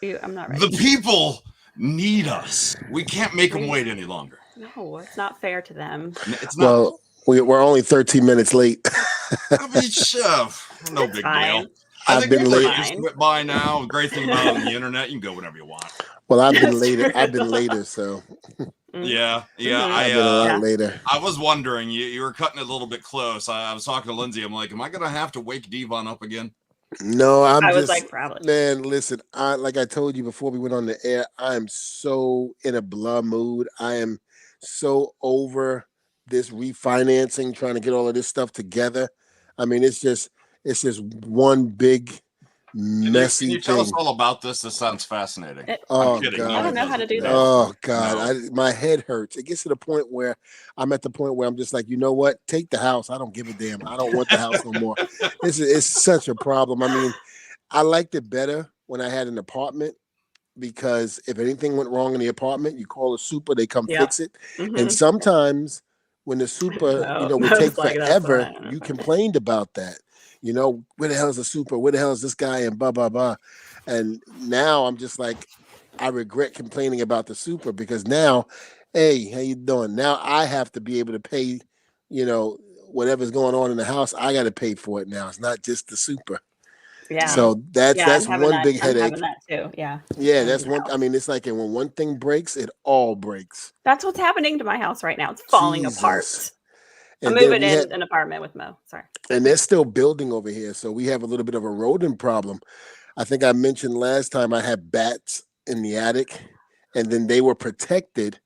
I'm not ready. The people need us. We can't make them wait any longer. No, it's not fair to them. It's not. Well, we're only 13 minutes late. I mean, no big deal. I've been late. We're used to it by now. The great thing about it on the internet, you can go whenever you want. Well, I've been later. I've been later, so. Yeah. I've been a lot later. I was wondering, you were cutting it a little bit close. I was talking to Lindsay. I'm like, am I going to have to wake DVon up again? No, I was like, probably. Man, listen, like I told you before we went on the air, I am so in a blah mood. I am so over this refinancing, trying to get all of this stuff together. I mean, it's just one big messy Can you tell us all about this? This sounds fascinating. Oh, God. I don't know how to do that. Oh, God. My head hurts. It gets to the point where I'm just like, you know what? Take the house. I don't give a damn. I don't want the house no more. It's such a problem. I mean, I liked it better when I had an apartment because if anything went wrong in the apartment, you call a super, they come fix it. Mm-hmm. And sometimes when the super, would take forever, you complained about that. You know, where the hell is the super? Where the hell is this guy? And blah, blah, blah. And now I'm just like, I regret complaining about the super because now, hey, how you doing? Now I have to be able to pay, whatever's going on in the house. I got to pay for it now. It's not just the super. Yeah. So that's one big headache. I'm having that too. Yeah. Yeah, that's one. I mean, it's like when one thing breaks, it all breaks. That's what's happening to my house right now. It's falling apart. I'm moving in an apartment with Mo. Sorry. And they're still building over here. So we have a little bit of a rodent problem. I think I mentioned last time I had bats in the attic, and then they were protected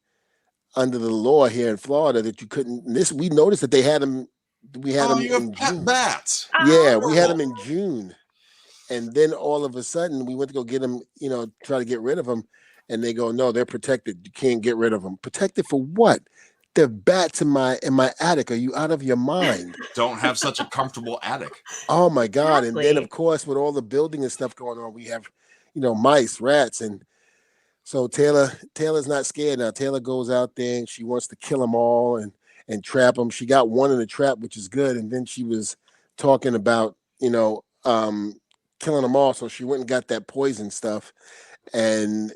under the law here in Florida that you couldn't. We noticed that they had them. We had them in June. Bats. Yeah, we had them in June. And then all of a sudden we went to go get them, try to get rid of them. And they go, no, they're protected. You can't get rid of them. Protected for what? There are bats in my attic. Are you out of your mind? Don't have such a comfortable attic. Oh my God. Exactly. And then of course with all the building and stuff going on, we have, mice, rats. And so Taylor's not scared now. Taylor goes out there and she wants to kill them all and trap them. She got one in the trap, which is good. And then she was talking about, killing them all. So she went and got that poison stuff. And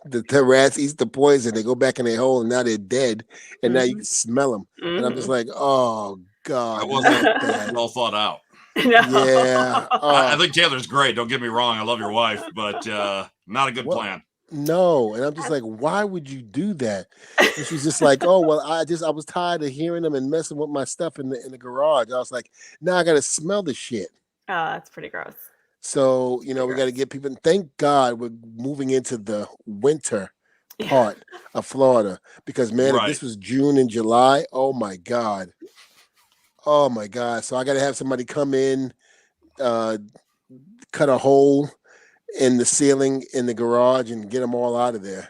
the rats eat the poison. They go back in their hole, and now they're dead. And now you can smell them. And I'm just like, oh God, that wasn't well thought out. No. Yeah, I think Taylor's great. Don't get me wrong. I love your wife, but not a good plan. No, and I'm just like, why would you do that? And she's just like, oh well, I was tired of hearing them and messing with my stuff in the garage. I was like, now I got to smell the shit. Oh, that's pretty gross. So, we got to get people. Thank God we're moving into the winter part of Florida because, man, if this was June and July, oh, my God. Oh, my God. So I got to have somebody come in, cut a hole in the ceiling in the garage and get them all out of there.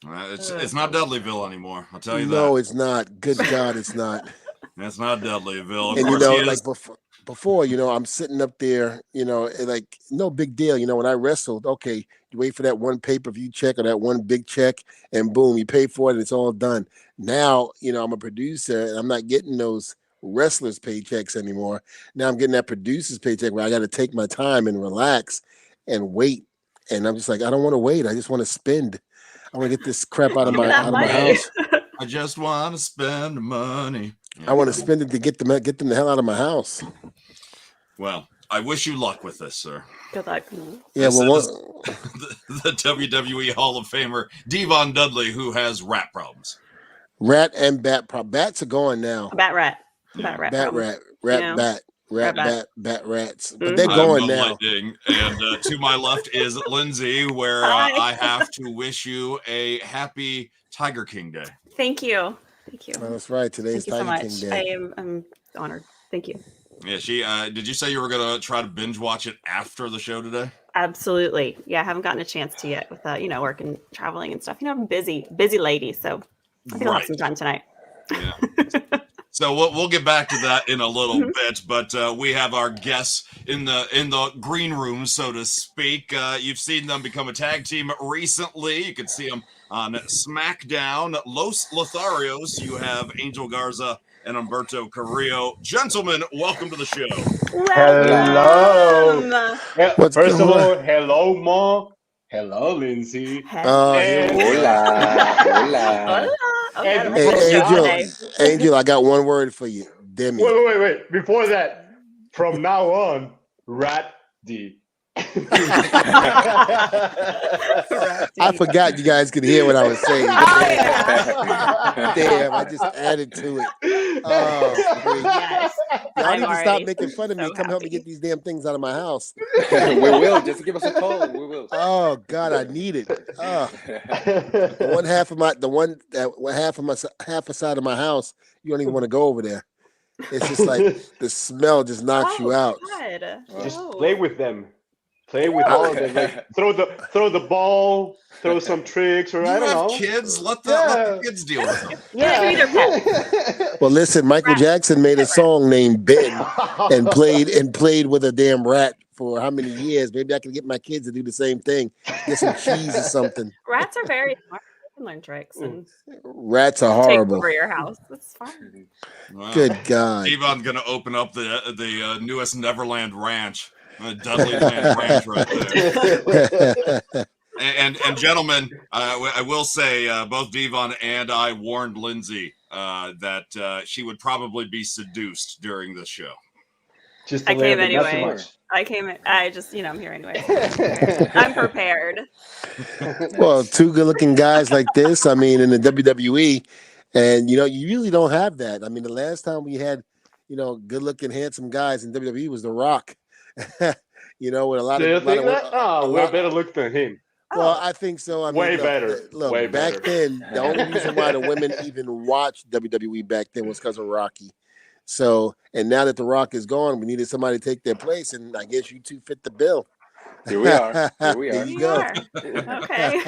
It's not Dudleyville anymore. I'll tell you that. No, it's not. Good God, it's not. It's not Dudleyville. And, like before, I'm sitting up there, like no big deal. When I wrestled, okay, you wait for that one pay-per-view check or that one big check and boom, you pay for it and it's all done. Now, I'm a producer and I'm not getting those wrestlers' paychecks anymore. Now I'm getting that producer's paycheck where I got to take my time and relax and wait. And I'm just like, I don't want to wait. I just want to spend. I want to get this crap out of my house. I just want to spend money. I want to spend it to get them the hell out of my house. Well, I wish you luck with this, sir. Good luck. Yeah, the WWE Hall of Famer DVon Dudley, who has rat problems. Rat and bat problem. Bats are gone now. Bat rat. Bat rats. But they're I'm going now. And to my left is Lindsay, where I have to wish you a happy Tiger King Day. Thank you. Thank you. Oh, that's right. Today's Tiger King Day. I'm honored. Thank you. Yeah, she did you say you were gonna try to binge watch it after the show today? Absolutely. Yeah, I haven't gotten a chance to yet with work and traveling and stuff. I'm busy lady, so I think I'll have some time tonight. Yeah. So we'll get back to that in a little bit, but we have our guests in the green room, so to speak. You've seen them become a tag team recently. You can see them on SmackDown. Los Lotharios. You have Angel Garza and Humberto Carrillo. Gentlemen, welcome to the show. Hello. First of all, hello, Mom. Hello, Lindsay. Here we go. Hola. Okay, And let's from do it Angel, today. Angel, I got one word for you. Demi. Wait. Before that, from now on, Rat D. I forgot you guys could hear what I was saying. Oh, Damn, I just added to it. Oh, freak. Yes. Y'all I'm need to stop already making fun of me. so Come help me happy. get these damn things out of my house. We will. Just give us a call. We will. Oh God, I need it. Oh, the one half of half a side of my house, you don't even want to go over there. It's just like the smell just knocks you out. God. Just Oh. play with them. Play with all of them. Like, throw the ball, throw some tricks, or I You don't have know. kids. Let the kids deal with them. Yeah, either pet. Well, listen, Michael Jackson made a song named Ben and played with a damn rat for how many years? Maybe I can get my kids to do the same thing. Get some cheese or something. Rats are very smart. They can learn tricks and Rats are take horrible. over your house. That's fine. Wow. Good God. DVon's gonna open up the newest Neverland Ranch, Dudley Land Ranch, right there. And gentlemen, I will say both DVon and I warned Lindsay that she would probably be seduced during this show. Just a I little came bit, not too anyway. much. I just, I'm here anyway. I'm prepared. Well, two good-looking guys like this, I mean, in the WWE, and you really don't have that. I mean, the last time we had, good-looking, handsome guys in WWE was The Rock. With a lot Do you of think that? a We're lot. better look than him. Well, I think so. I mean, Way look, better. Look, Way back better. then, the only reason why the women even watched WWE back then was because of Rocky. So, and now that The Rock is gone, we needed somebody to take their place, and I guess you two fit the bill. Here we are. There you go. Okay.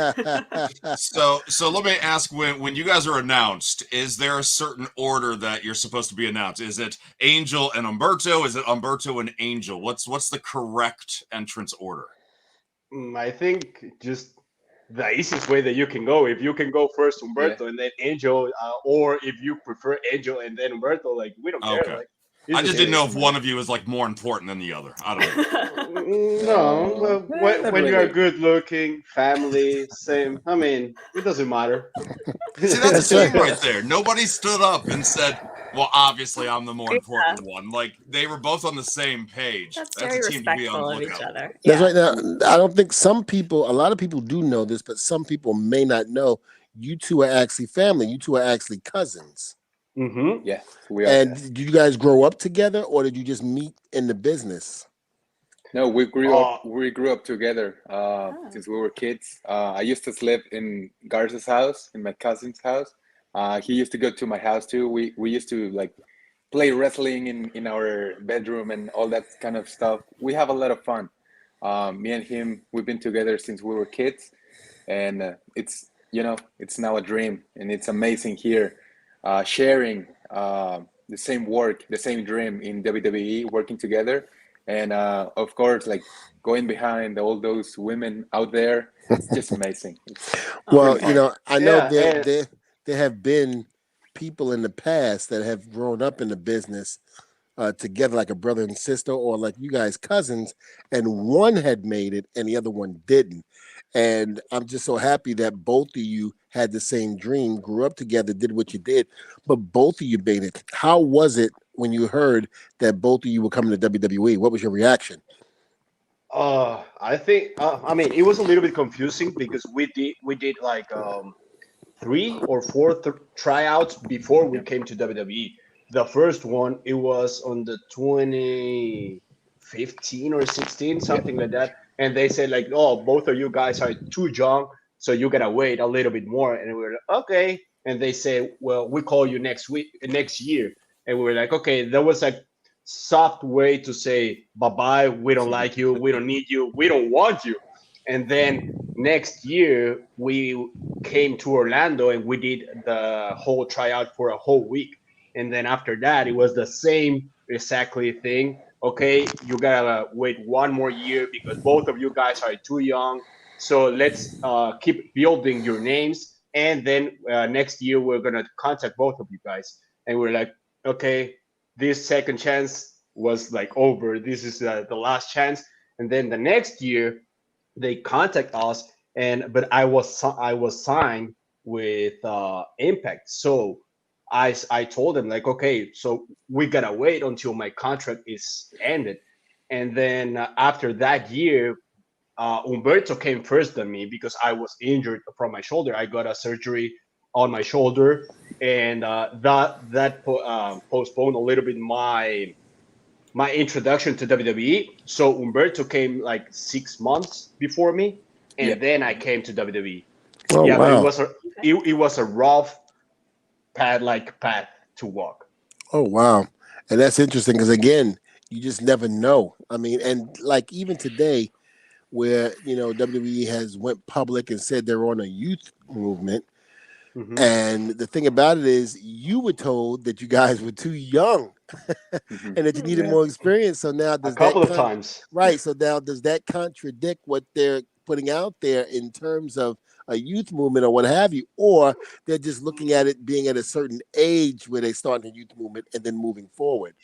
So let me ask: when you guys are announced, is there a certain order that you're supposed to be announced? Is it Angel and Humberto? Is it Humberto and Angel? What's the correct entrance order? I think just the easiest way that you can go. If you can go first Humberto and then Angel, or if you prefer Angel and then Humberto, like we don't care. Okay. Like, I just didn't know if one of you is like more important than the other. I don't know. No, when really. you are good looking, family, same. I mean, it doesn't matter. See, that's a team right there. Nobody stood up and said, "Well, obviously, I'm the more important one." Like they were both on the same page. That's a very team to be on respectful the of each lookout. other. That's right. Now, I don't think a lot of people do know this, but some people may not know. You two are actually family. You two are actually cousins. Mm-hmm. Yeah, we are. And did you guys grow up together, or did you just meet in the business? No, we grew up. We grew up together since we were kids. I used to sleep in Garza's house, in my cousin's house. He used to go to my house too. We used to like play wrestling in our bedroom and all that kind of stuff. We have a lot of fun. Me and him, we've been together since we were kids, and it's now a dream, and it's amazing here, sharing the same work, the same dream in WWE, working together, and of course, like going behind all those women out there. It's just amazing. Well, really fun. I know Yeah, there have been people in the past that have grown up in the business together, like a brother and sister, or like you guys cousins, and one had made it and the other one didn't. And I'm just so happy that both of you had the same dream, grew up together, did what you did, but both of you made it. How was it when you heard that both of you were coming to WWE? What was your reaction? I think I mean it was a little bit confusing because we did like 3 or 4 tryouts before we came to WWE. The first one, it was on the 2015 or 16, something like that, and they said like, oh, both of you guys are too young, so you gotta wait a little bit more. And we were like, okay. And they say, well, we call you next year. And we were like, okay. There was a soft way to say bye-bye, we don't like you, we don't need you, we don't want you. And then next year we came to Orlando and we did the whole tryout for a whole week. And then after that, it was the same exactly thing. Okay, you gotta wait one more year because both of you guys are too young. So let's keep building your names. And then next year, we're gonna contact both of you guys. And we're like, okay, this second chance was like over. This is the last chance. And then the next year, they contact us, but I was signed with Impact. So I told them like, okay, so we gotta wait until my contract is ended, and then after that year, Humberto came first than me because I was injured from my shoulder. I got a surgery on my shoulder, and postponed a little bit my introduction to WWE. So Humberto came like 6 months before me, and then I came to WWE. Oh Yeah, but wow. it was a rough path to walk. Oh wow. And that's interesting because again, you just never know. I mean, and like even today, where WWE has went public and said they're on a youth movement. Mm-hmm. And the thing about it is, you were told that you guys were too young, and that you needed more experience. So now, A couple of times, right? So now, does that contradict what they're putting out there in terms of a youth movement or what have you, or they're just looking at it being at a certain age where they start a youth movement and then moving forward?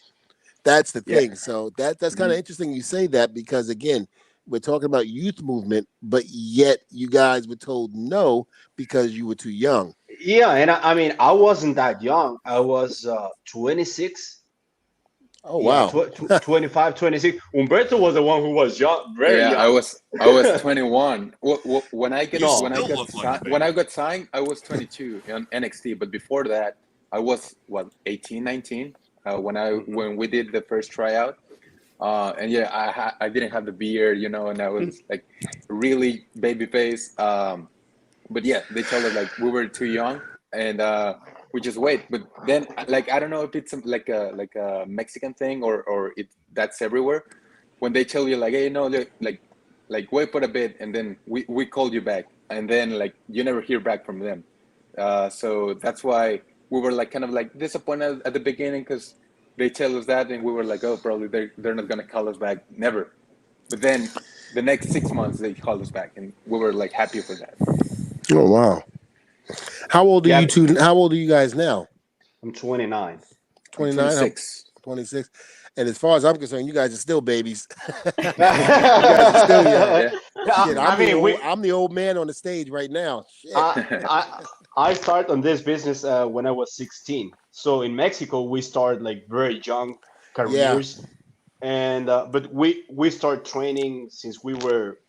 That's the thing. So that's kind of interesting you say that, because again, we're talking about youth movement, but yet you guys were told no because you were too young. Yeah, and I mean, I wasn't that young. I was 26. Oh Yeah, wow. 25, 26. Humberto was the one who was young, very young. I was 21. When I got signed, I was 22 on NXT. But before that, I was 18, 19 when we did the first tryout. And yeah, I didn't have the beard, and I was like really baby face. But yeah, they told us like we were too young, and we just wait. But then, like, I don't know if it's like a Mexican thing or that's everywhere. When they tell you like, hey, no, like wait for a bit, and then we call you back, and then like you never hear back from them. So that's why we were like kind of like disappointed at the beginning, because they tell us that, and we were like, oh, probably they're not gonna call us back, never. But then the next 6 months they called us back, and we were like happy for that. Oh wow. How old are you two? How old are you guys now? I'm 29. 29? 26. 26. And as far as I'm concerned, you guys are still babies. You guys are still young. Yeah. Shit, I'm the old man on the stage right now. Shit. I started on this business when I was 16. So in Mexico, we started like very young careers, and but we start training since we were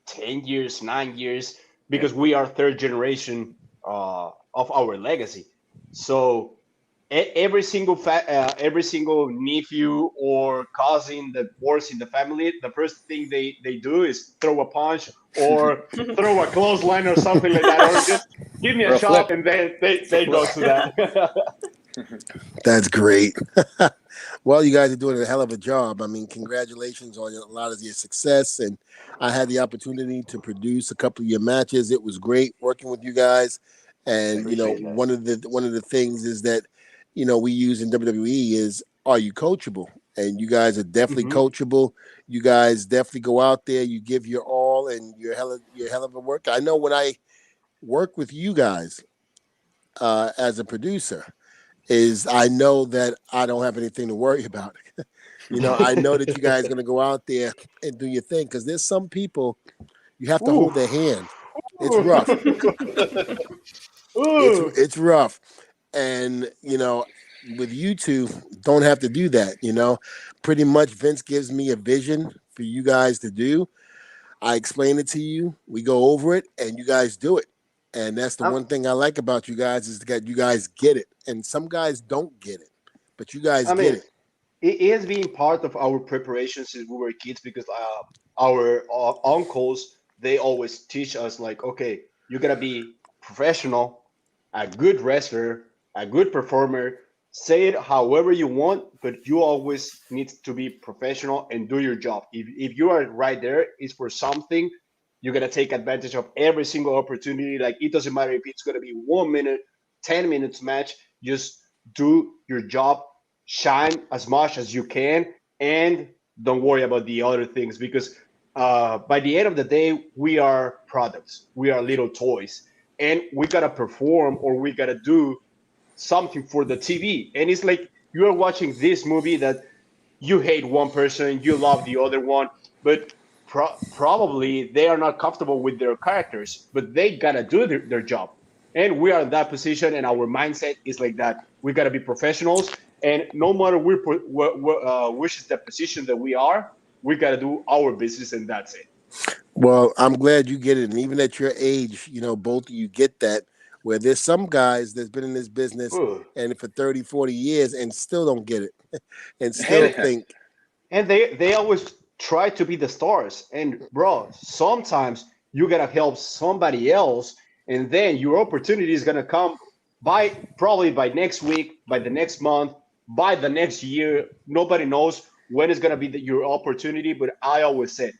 10 years, 9 years, because we are third generation of our legacy. So every single nephew or cousin that works in the family, the first thing they do is throw a punch or throw a clothesline or something like that, or just give me a shot, and then they go to that. That's great. Well, you guys are doing a hell of a job. I mean, congratulations on a lot of your success. And I had the opportunity to produce a couple of your matches. It was great working with you guys. And one of the things is that we use in WWE is, are you coachable? And you guys are definitely coachable. You guys definitely go out there, you give your all, and you're hell of a worker. I know when I work with you guys as a producer, I know that I don't have anything to worry about. I know that you guys are going to go out there and do your thing, because there's some people you have to hold their hand. It's rough. It's rough. And, with you two, don't have to do that. Pretty much Vince gives me a vision for you guys to do. I explain it to you. We go over it, and you guys do it. And that's the one thing I like about you guys, is that you guys get it. And some guys don't get it, but you guys get it. It has been part of our preparation since we were kids, because our uncles, they always teach us like, okay, you gotta be professional, a good wrestler, a good performer. Say it however you want, but you always need to be professional and do your job. If you are right there, it's for something. You're gonna take advantage of every single opportunity. Like, it doesn't matter if it's gonna be 1 minute, 10 minutes match. Just do your job, shine as much as you can, and don't worry about the other things, because by the end of the day, we are products. We are little toys, and we gotta perform, or we gotta do something for the TV. And it's like you are watching this movie that you hate one person, you love the other one, but probably they are not comfortable with their characters, but they gotta do their job. And we are in that position, and our mindset is like that. We gotta be professionals, and no matter which is the position that we are, we gotta do our business, and that's it. Well, I'm glad you get it. And even at your age, both of you get that, where there's some guys that's been in this business and for 30, 40 years and still don't get it and still think. And they always try to be the stars. And bro, sometimes you gotta help somebody else, and then your opportunity is gonna come probably by next week, by the next month, by the next year. Nobody knows when it's gonna be your opportunity, but I always said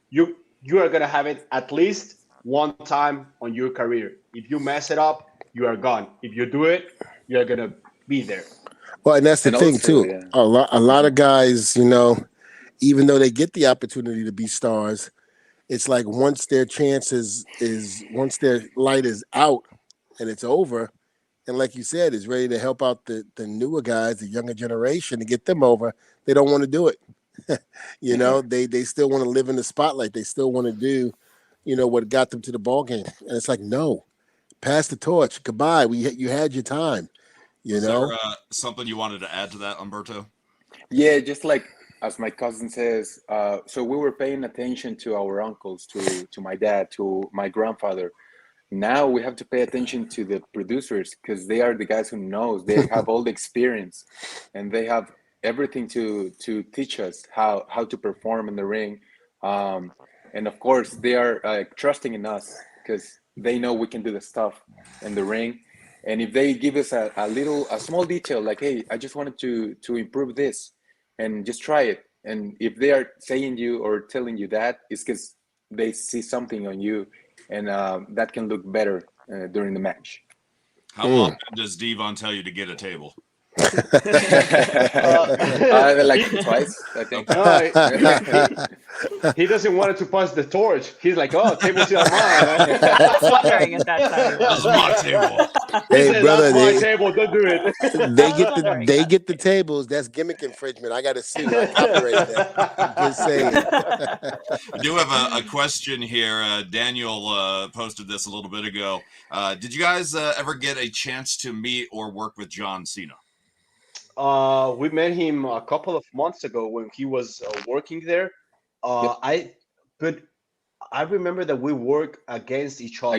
you are gonna have it at least one time on your career. If you mess it up, you are gone. If you do it, you're gonna be there. Well, and that's the thing also, too. A lot of guys, even though they get the opportunity to be stars, it's like once their once their light is out and it's over, and like you said, is ready to help out the newer guys, the younger generation, to get them over, they don't want to do it. They still want to live in the spotlight. They still want to do, what got them to the ball game. And it's like, no, pass the torch. Goodbye. You had your time. Is there something you wanted to add to that, Humberto? Yeah, just like as my cousin says, so we were paying attention to our uncles, to my dad, to my grandfather. Now we have to pay attention to the producers, because they are the guys who knows. They have all the experience, and they have everything to teach us how to perform in the ring. And of course, they are trusting in us, because they know we can do the stuff in the ring. And if they give us a small detail, like, hey, I just wanted to improve this, and just try it. And if they are saying you or telling you that, it's because they see something on you, and that can look better during the match. How often does DVon tell you to get a table? Like twice, I think. He doesn't want it to pass the torch. He's like, "Oh, table's not mine." That's wondering at that time. This is my table. Hey, said, brother, "That's my table. Don't do it." They get the tables. That's gimmick infringement. I got to sue. I copyrighted that. Just saying. I do have a question here. Daniel posted this a little bit ago. Did you guys ever get a chance to meet or work with John Cena? We met him a couple of months ago when he was working there. I remember that we worked against each other.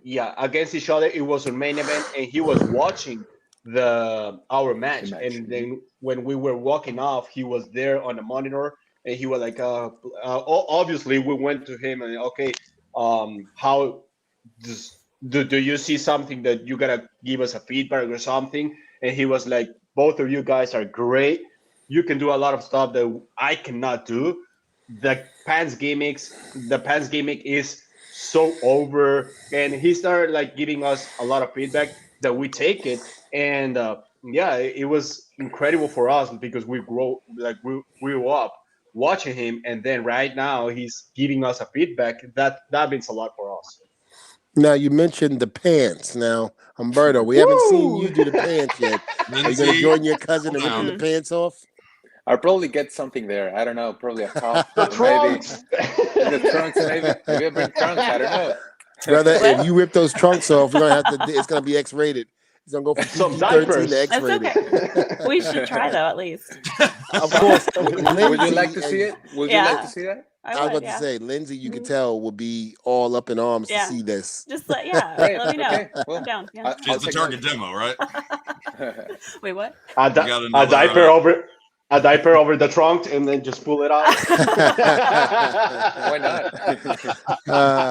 Yeah, against each other. It was a main event, and he was watching our match. And then when we were walking off, he was there on the monitor, and he was like, obviously, we went to him and okay, how do you see something that you gotta give us a feedback or something? And he was like, both of you guys are great. You can do a lot of stuff that I cannot do. The pants gimmick is so over. And he started like giving us a lot of feedback that we take it. And it was incredible for us because we grew up watching him. And then right now he's giving us a feedback. That means a lot for us. Now, you mentioned the pants. Now, Humberto, we haven't seen you do the pants yet. Are you going to join your cousin and rip the pants off? I'll probably get something there. I don't know. Probably a top. The trunks. The trunks, maybe. Maybe I bring trunks. I don't know. Brother, if you rip those trunks off, it's going to be X-rated. It's going to go from PG-13 to X-rated. That's okay. We should try, though, at least. Of course. Would you like to see it? Would you like to see that? I was about to say, Lindsay, you could tell, will be all up in arms to see this. Just let me know. Okay. Well, I'm down. Yeah. She's the target demo, right? Wait, what? A diaper over the trunk and then just pull it off. Why not?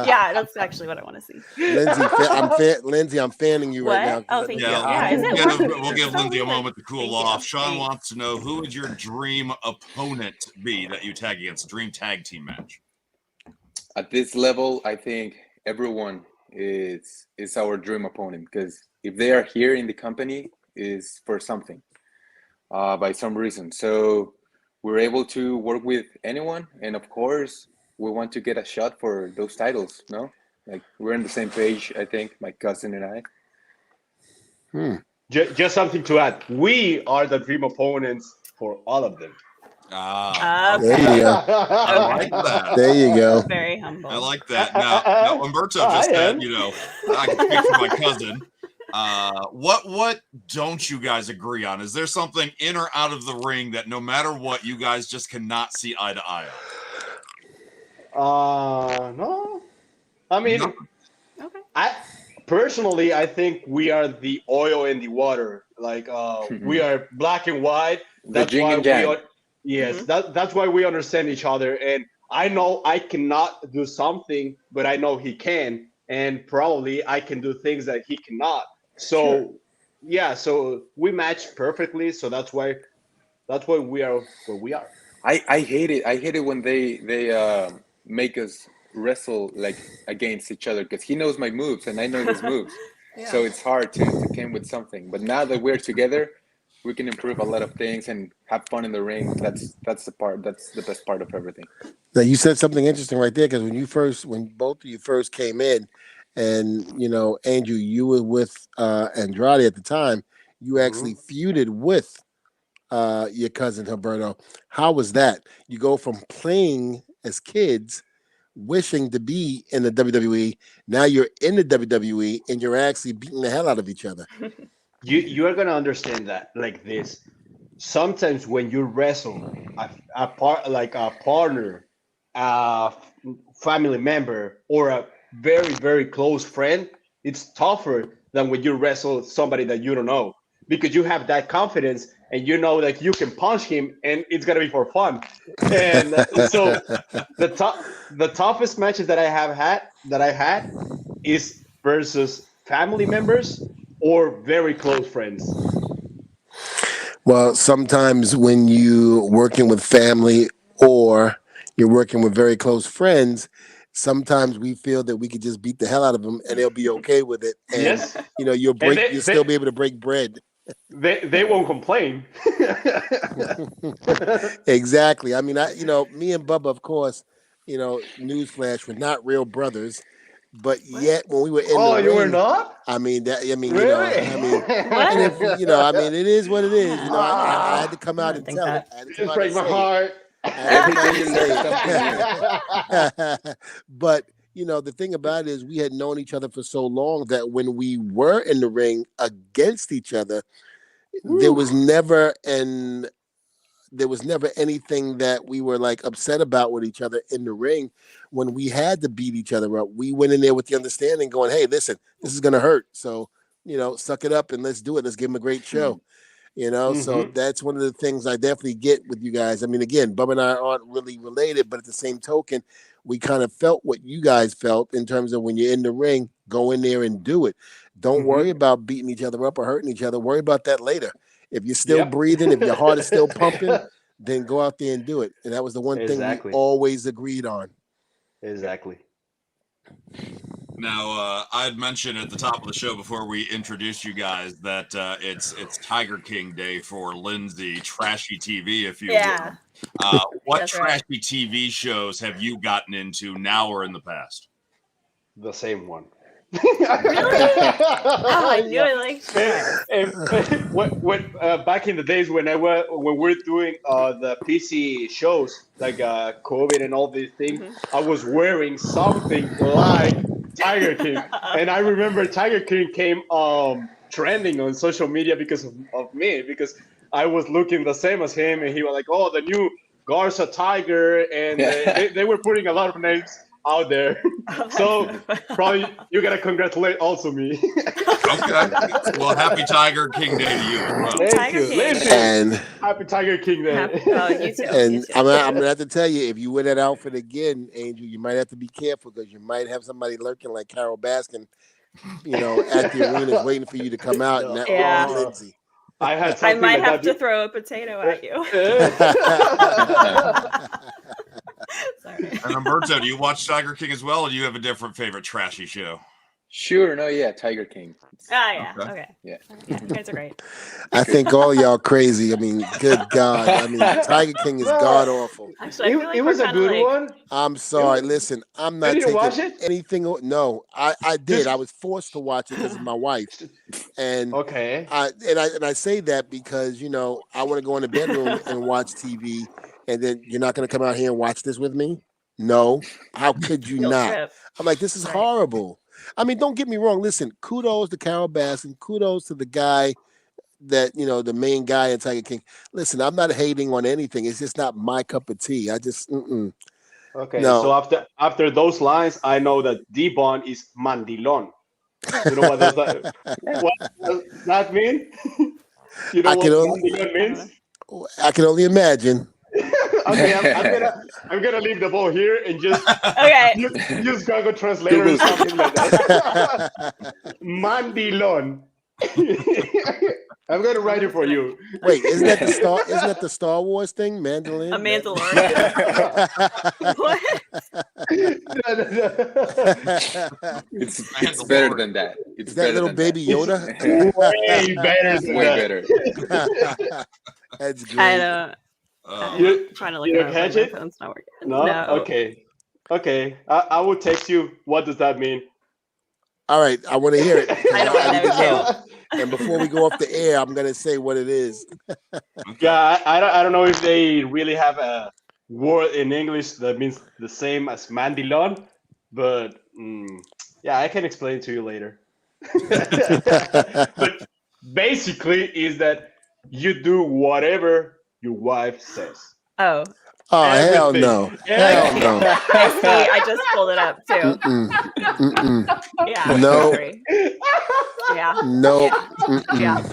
Yeah, that's actually what I want to see. Lindsay, I'm fanning you right now. Oh, thank you. We'll give Lindsay a moment to cool off. Sean wants to know, who would your dream opponent be that you tag against? Dream tag team match. At this level, I think everyone is our dream opponent, because if they are here in the company, is for something. By some reason. So we're able to work with anyone. And of course, we want to get a shot for those titles, no? Like, we're on the same page, I think, my cousin and I. Just something to add. We are the dream opponents for all of them. Okay. There you go. I like that. There you go. Very humble. I like that. Now Umberto just said, I can speak for my cousin. What don't you guys agree on? Is there something in or out of the ring that no matter what, you guys just cannot see eye to eye on? No. I mean, Okay. I think we are the oil in the water. Like we are black and white. That's why we are. Yes, that's why we understand each other. And I know I cannot do something, but I know he can, and probably I can do things that he cannot. So so we match perfectly. So that's why we are where we are. I hate it. I hate it when they make us wrestle like against each other, because he knows my moves and I know his moves. So it's hard to come with something. But now that we're together, we can improve a lot of things and have fun in the ring. That's the best part of everything. Now you said something interesting right there, because when both of you first came in, and Andrew, you were with Andrade at the time, you actually feuded with your cousin Humberto. How was that? You go from playing as kids, wishing to be in the WWE, now you're in the WWE and you're actually beating the hell out of each other. You are gonna understand that like this. Sometimes when you wrestle a partner, a family member, or a very, very close friend, it's tougher than when you wrestle somebody that you don't know, because you have that confidence and you know that you can punch him and it's gonna be for fun. And so the toughest matches that I had is versus family members or very close friends. Well, sometimes when you working with family or you're working with very close friends, sometimes we feel that we could just beat the hell out of them and they'll be okay with it. And you'll still be able to break bread. They won't complain. Exactly. I mean, me and Bubba, of course, newsflash, we're not real brothers. But yet, when we were in the ring, you were not? I mean, Really? And if it is what it is. I had to come out and tell it. I had to come out break and my say heart. But the thing about it is, we had known each other for so long that when we were in the ring against each other, there was never anything that we were like upset about with each other in the ring. When we had to beat each other up, we went in there with the understanding going, hey, listen, this is going to hurt. So, suck it up and let's do it. Let's give them a great show. So that's one of the things I definitely get with you guys. I mean, again, Bubba and I aren't really related, but at the same token, we kind of felt what you guys felt in terms of when you're in the ring, go in there and do it. Don't worry about beating each other up or hurting each other. Worry about that later. If you're still breathing, if your heart is still pumping, then go out there and do it. And that was the one thing we always agreed on. Exactly. Now, I had mentioned at the top of the show before we introduced you guys that it's Tiger King Day for Lindsay, Trashy TV, if you will. What Trashy TV shows have you gotten into now or in the past? The same one. Really? I knew it. When back in the days when we're doing the PC shows like COVID and all these things, I was wearing something like Tiger King, and I remember Tiger King came trending on social media because of me, because I was looking the same as him, and he was like, "Oh, the new Garza Tiger," and they were putting a lot of names out there. So probably you gotta congratulate also me. Okay. Well, happy Tiger King Day to you as well. Thank you. And happy Tiger King Day. You too. And I'm gonna have to tell you, if you wear that outfit again, Angel, you might have to be careful, because you might have somebody lurking like Carol Baskin, at the arenas waiting for you to come out, and that would be Lindsay. I might have to throw a potato at you. Sorry. And Umberto, do you watch Tiger King as well, or do you have a different favorite trashy show? Sure. No, yeah, Tiger King. Okay. Yeah. You guys are great. I think all y'all crazy. I mean, good God. I mean, Tiger King is god awful. Actually, I feel like it was a good one. I'm sorry. Listen, I'm not Did you watch taking it? anything. No, I did. I was forced to watch it because of my wife. And okay. I say that because I want to go in the bedroom and watch TV, and then you're not going to come out here and watch this with me? No. How could you Guilt not? trip. I'm like, this is Right. horrible. I mean, don't get me wrong. Listen, kudos to Carol Baskin. Kudos to the guy that, the main guy in Tiger King. Listen, I'm not hating on anything. It's just not my cup of tea. I just, Okay, No. so after those lines, I know that DVon is mandilon. You know what does that mean? You know I what can only- mandilon means? I can only imagine. Okay, I'm gonna leave the ball here and just Okay. use Google Translator or something like that. Mandilon. I'm gonna write it for you. Wait, isn't that the Star Wars thing? Mandolin? A Mandalorian. What? It's better than that. It's Is that better little than baby Yoda? Way better than Way that. better. That's great. I don't. You- I'm trying to look you it up. catch My it? phone's not working. No? Okay. I will text you. What does that mean? All right, I want to hear it. I know, I need to know, know. And before we go off the air, I'm going to say what it is. Yeah, I don't know if they really have a word in English that means the same as mandilon, but yeah, I can explain it to you later. But basically, is that you do whatever your wife says. Oh, Oh, hell Everything. no. Hell no. I see. I just pulled it up too. Mm-mm. Yeah. No. I agree. Yeah. No. Yeah.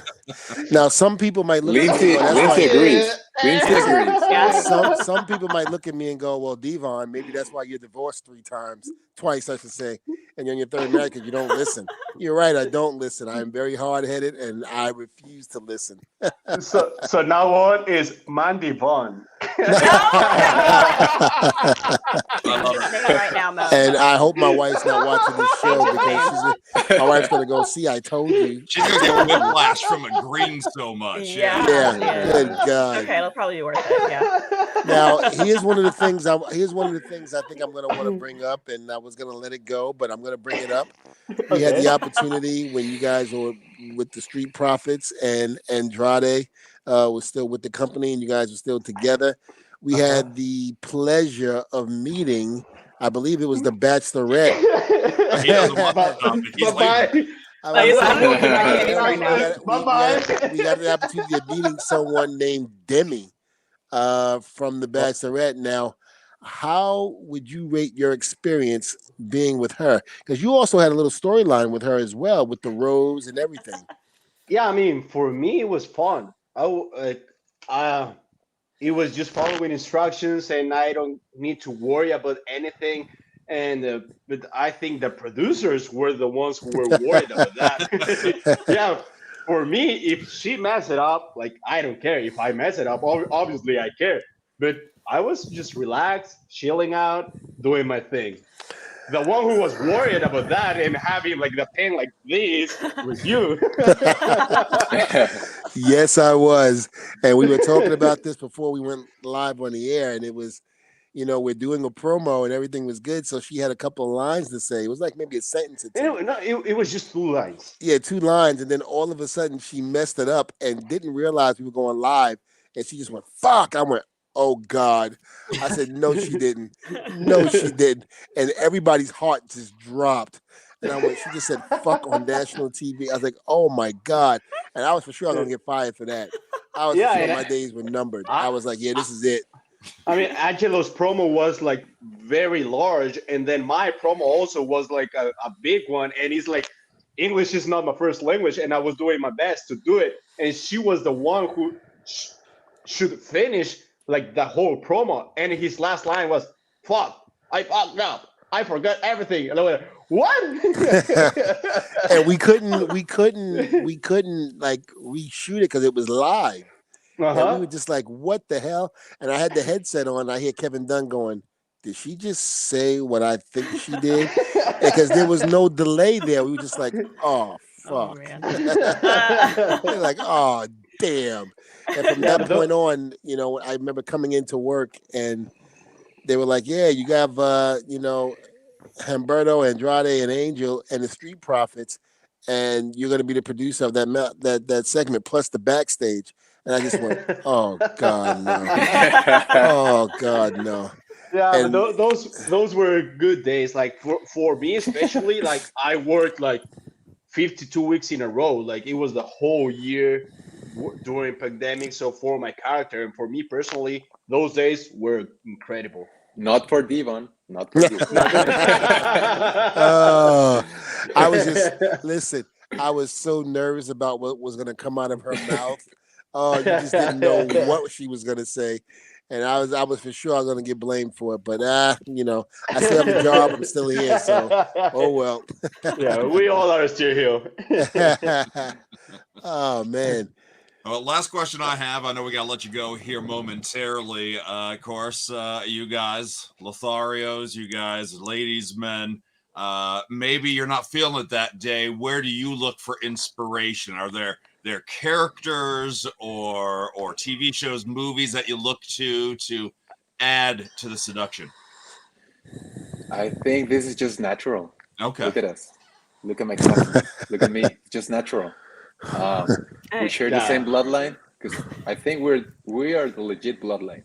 Now, some people might look at me Lindsay, and go, that's Lindsay why- agrees. Lindsay agrees. Yeah. some people might look at me and go, well, DVon, maybe that's why you're divorced twice, I should say, and you're on your third marriage because you don't listen. You're right, I don't listen. I'm very hard-headed, and I refuse to listen. So now on is Mandy Vaughn. Right now, Mo. And I hope my wife's not watching this show because my wife's going to go, see, I told you. She's gonna get whiplash from agreeing so much. Yeah. Yeah, good God. Okay, it'll probably be worth it. Yeah. Now, here's one of the things I think I'm going to want to bring up, and I was going to let it go, but I'm going to bring it up. We had the opportunity when you guys were with the Street Profits and Andrade was still with the company, and you guys were still together. We had the pleasure of meeting, I believe it was the Bachelorette. He doesn't want to stop it. He's leaving. We got the opportunity of meeting someone named Demi from the Bachelorette. Now, how would you rate your experience being with her? Because you also had a little storyline with her as well, with the rose and everything. Yeah, I mean, for me, it was fun. It was just following instructions, and I don't need to worry about anything. And but I think the producers were the ones who were worried about that. Yeah, for me, if she messed it up, like I don't care. If I mess it up, obviously I care. But I was just relaxed, chilling out, doing my thing. The one who was worried about that and having like the pen like this was you. Yes, I was. And we were talking about this before we went live on the air, and it was, we're doing a promo and everything was good. So she had a couple of lines to say. It was like maybe a sentence or two. It was just 2 lines. Yeah, 2 lines. And then all of a sudden she messed it up and didn't realize we were going live. And she just went, fuck. I went, oh God. I said, no, she didn't. No, she didn't. And everybody's heart just dropped. And I went, she just said fuck on national TV. I was like, oh my God. And I was for sure going to get fired for that. I was for sure my days were numbered. I was like, yeah, this is it. I mean, Angelo's promo was like very large. And then my promo also was like a big one. And he's like, English is not my first language. And I was doing my best to do it. And she was the one who should finish like the whole promo. And his last line was, fuck, I fucked up. I forgot everything. And I went, what? And we couldn't like reshoot it because it was live. And we were just like, what the hell? And I had the headset on. I hear Kevin Dunn going, did she just say what I think she did? Because there was no delay there. We were just like, oh, fuck. Like, oh, damn. And from that point on, I remember coming into work and they were like, yeah, you have, Humberto, Andrade, and Angel, and the Street Profits, and you're going to be the producer of that segment, plus the backstage. And I just went, oh God, no. Oh God, no. Yeah, And but those were good days. Like for me especially, like I worked like 52 weeks in a row. Like it was the whole year during pandemic. So for my character and for me personally, those days were incredible. Not for DVon. Not for DVon. I was just listen. I was so nervous about what was going to come out of her mouth. Oh, you just didn't know what she was going to say, and I was for sure I was going to get blamed for it. But you know, I still have a job. I'm still here, so oh well. Yeah, we all are still here. Oh man. Well, last question I have. I know we got to let you go here momentarily. Of course, you guys, Lotharios, you guys, ladies, men. Maybe you're not feeling it that day. Where do you look for inspiration? Are there characters or TV shows, movies that you look to add to the seduction? I think this is just natural. Okay. Look at us. Look at my cousins. Look at me. It's just natural. We share the same bloodline because I think we are the legit bloodline.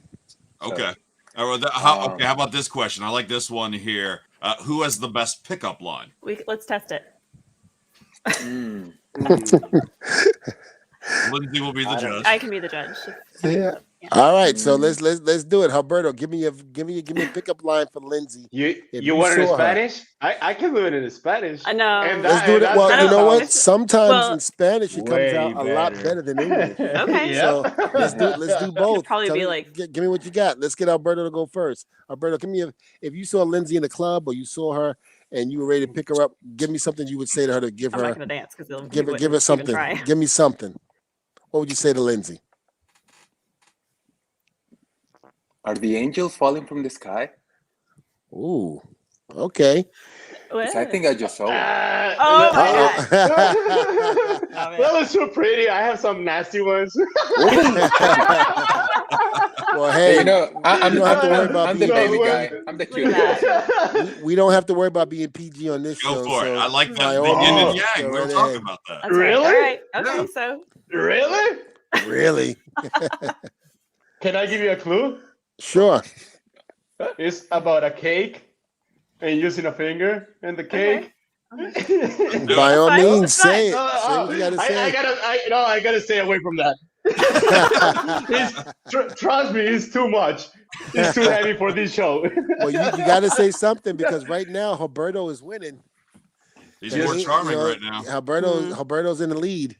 Okay. So, How about this question? I like this one here. Who has the best pickup line? Let's test it. Lindsay will be the judge. I can be the judge. Yeah. All right, so let's do it. Humberto, give me a pickup line for Lindsay. You want it in Spanish? I can do it in Spanish. I know. Let's do it. Well, you know what? Sometimes in Spanish it comes out a lot better than English. Okay. So let's do both. Probably be like, give me what you got. Let's get Alberto to go first. Alberto, give me if you saw Lindsay in the club or you saw her and you were ready to pick her up, give me something you would say to her to give I'm her. not gonna dance because Give her something. Give me something. What would you say to Lindsay? are the angels falling from the sky? Ooh, okay. I think I just saw it. Oh my God. That was so pretty. I have some nasty ones. Well, hey, you know, I'm the baby guy. I'm the cute guy. We don't have to worry about being PG on this show. Go for it. So I like that. The yin and yang. We were talking about that. That's really? Right. All right. Okay. Yeah. So. Really? Really? Can I give you a clue? Sure. It's about a cake and using a finger in the cake. Okay. By all means, say it. Say No, what you gotta say. I gotta stay away from that. Trust me, it's too much. It's too heavy for this show. Well, you gotta say something because right now Humberto is winning. He's more charming right now. Humberto's in the lead.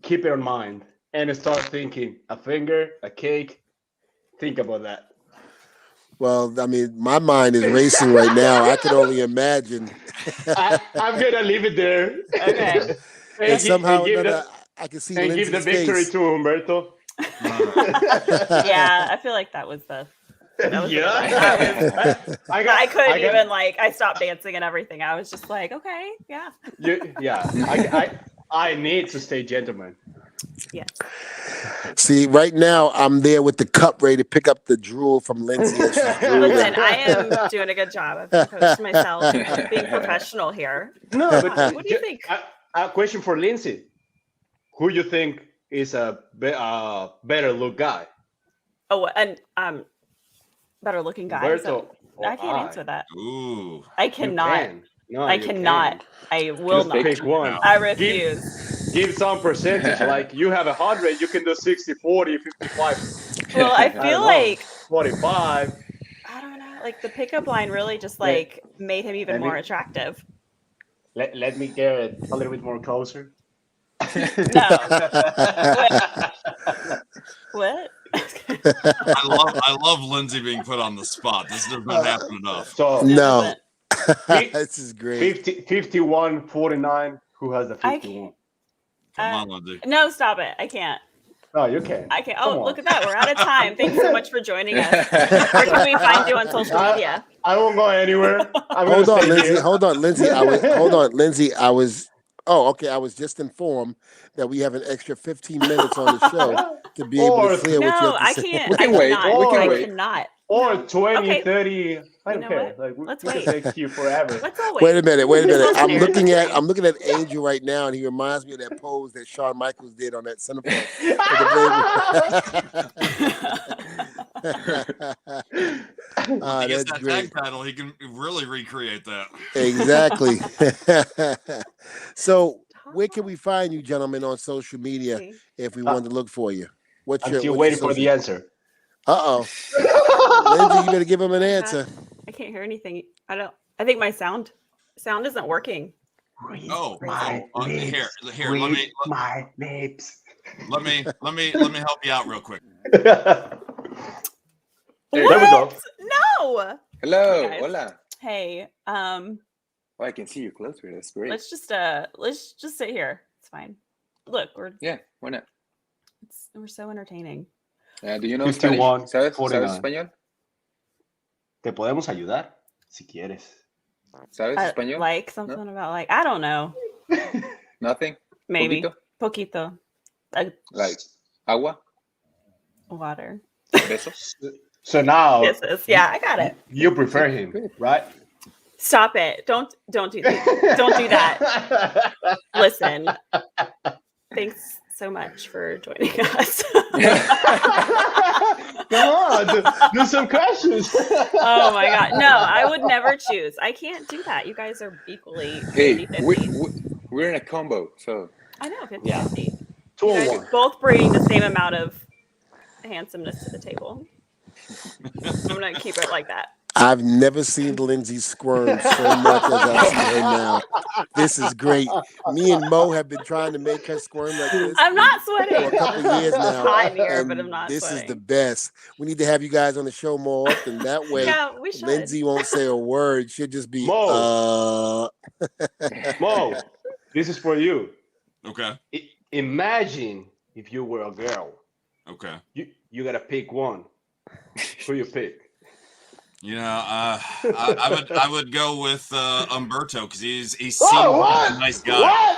Keep it in mind and start thinking. A finger, a cake. Think about that. Well, I mean, my mind is racing right now. I can only imagine. I'm gonna leave it there. Okay. And somehow I can see and Lindsay's give the victory face. to Humberto. Yeah, I feel like that was the. Yeah. I couldn't even I stopped dancing and everything. I was just like, okay, yeah. I need to stay gentleman. Yes. See, right now I'm there with the cup ready to pick up the drool from Lindsay. Listen, I am doing a good job. I've coached myself, being professional here. No, but what do you think? A question for Lindsay. Who you think is a better look guy? Oh, and better looking guy. Humberto, I can't answer that. Ooh. I cannot. No, I cannot. I will not. Pick one. I refuse. Give some percentage. Like you have 100, you can do 60, 40, 55. Well, I feel like 45. I don't know. Like the pickup line really just made him even more attractive. Let me get it a little bit more closer. No. What? I love Lindsay being put on the spot. This does not happen enough. So No. This is great. 51, 49. Who has the 51? Come on, Lindsay. No, stop it. I can't. No, you can. I can't. Oh, look at that. We're out of time. Thanks so much for joining us. Where can we find you on social media? I won't go anywhere. Hold on, Lindsay. I was just informed that we have an extra 15 minutes on the show to be able to clear what you have to I say. can't. We can wait. I cannot. Or No. 20, Okay. 30. I don't know care. what? Like we Let's can wait. stay here forever. Let's all wait. Wait a minute. This I'm is looking fair. at Angel right now, and he reminds me of that pose that Shawn Michaels did on that centerfold. He gets That's that great. tag title, he can really recreate that. Exactly. So, where can we find you, gentlemen, on social media if we wanted to look for you? I'm still waiting for the answer. Lindsay, you better give him an answer. I can't hear anything. I think my sound isn't working. Here. Read my lips. Let me help you out real quick. There we go. No. Hello, Guys. hola. Hey, Oh, I can see you closer. That's great. let's just sit here. It's fine. Look, Why not? we're so entertaining. Do you know 51, Spanish? ¿Sabes 49. español? Te podemos ayudar si quieres. ¿Sabes español? Like something about like I don't know. Nothing? Maybe Poquito? poquito. Like agua? Water. Besos? So now Yeah, I got it. you prefer him, right? Stop it. Don't do that. Don't do that. Listen. Thanks so much for joining us. Come on, do some questions. Oh my god. No, I would never choose. I can't do that. You guys are equally 50-50. We're in a combo, so I know, 50-50. Yeah. You 2 guys are both bringing the same amount of handsomeness to the table. I'm gonna keep it like that. I've never seen Lindsay squirm so much as I see her now. This is great. Me and Mo have been trying to make her squirm like this. I'm not sweating. For a couple of years now. It's hot in here, but and I'm not this sweating. is the best. We need to have you guys on the show more often. That way, Yeah, we should. Lindsay won't say a word. She'll just be, Mo, this is for you. Okay. Imagine if you were a girl. Okay. You gotta pick one. Who you pick? You know, I would go with Humberto because he seems like a nice guy. What?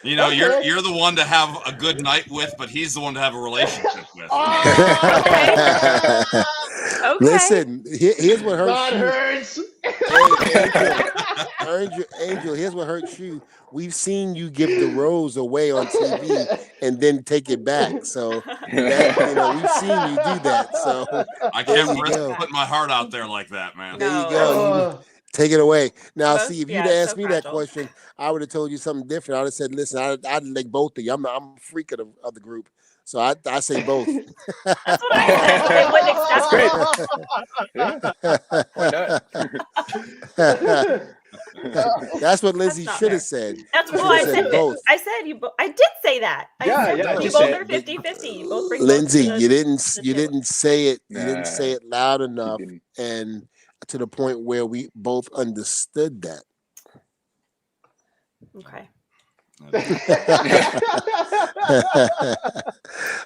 You know, Okay. you're the one to have a good night with, but he's the one to have a relationship with. Okay. Listen, here's what That hurts you. hurts. Angel, here's what hurts you. We've seen you give the rose away on TV and then take it back. So we've seen you do that. So I can't risk go. putting my heart out there like that, man. There you go. Take it away. Now, Both- see, if yeah, you'd it's asked so me that fragile. question, I would have told you something different. I would have said, listen, I'd like both of you. I'm a freak of the group. So I say both. That's what I said. They wouldn't accept it. Why not? That's what Lindsay not should have fair. said. That's She what I should've said. both. I said you. I did say that. I said Yeah, you you both said- are 50-50. You both bring. Lindsay, both to you the didn't table. say it. You Nah, didn't say it loud enough, didn't. and to the point where we both understood that. Okay.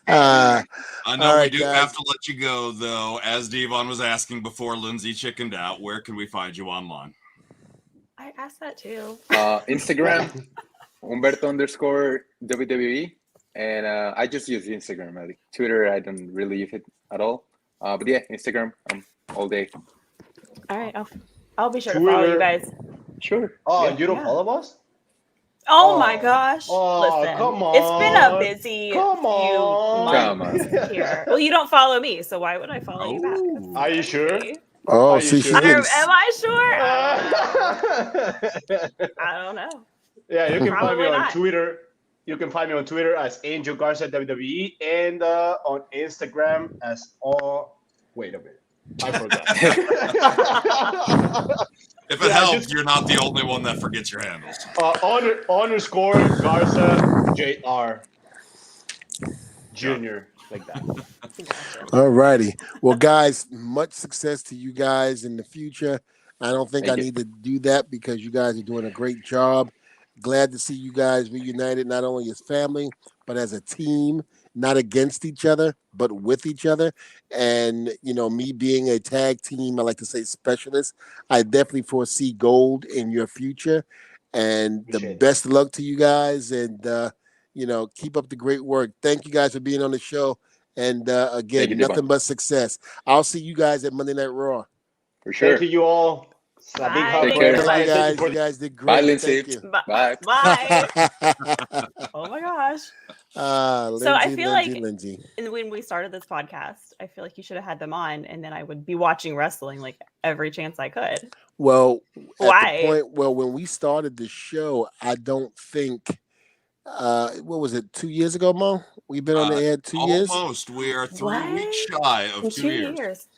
Uh, I know all we right, do guys. have to let you go, though. As DVon was asking before Lindsay chickened out, where can we find you online? I asked that too. Instagram, Humberto_WWE. And I just use Instagram. Like Twitter, I don't really use it at all. But yeah, Instagram, all day. All right. I'll be sure to follow you guys. Sure. Oh, Yeah. you don't follow us? Oh my gosh. Oh, Listen. come It's been a on. busy Come few on. months here. Well, you don't follow me, so why would I follow you back? Oh. Are you sure? Oh, Are you see, she's sure? getting. Am I sure? I don't know. Yeah, you can find Probably me on not. Twitter. You can find me on Twitter as Angel Garza WWE and on Instagram as Wait a minute, I forgot. If it helps, you're not the only one that forgets your handles. _ Garza JR Junior, like that. All righty. Well, guys, much success to you guys in the future. I don't think Thank I you. need to do that because you guys are doing a great job. Glad to see you guys reunited, not only as family, but as a team, not against each other, but with each other. And, me being a tag team, I like to say specialist, I definitely foresee gold in your future. And the Appreciate it. best of luck to you guys. And, keep up the great work. Thank you guys for being on the show. And Thank again, you, nothing DVon. but success. I'll see you guys at Monday Night Raw. For sure. Thank you all. It's a big Bye. hug Take for care. Thank you everybody. Thank you guys. for You guys did Bye, great. Lindsay. Thank you. Bye. Bye. Oh my gosh. Lindsay, So I feel like Lindsay. when we started this podcast, I feel like you should have had them on, and then I would be watching wrestling like every chance I could. Well, at Why? the point, when we started the show, I don't think, what was it, 2 years ago, Mo? We've been on the air 2 years? Almost. We are 3 What? weeks shy of In 2 2 years. years.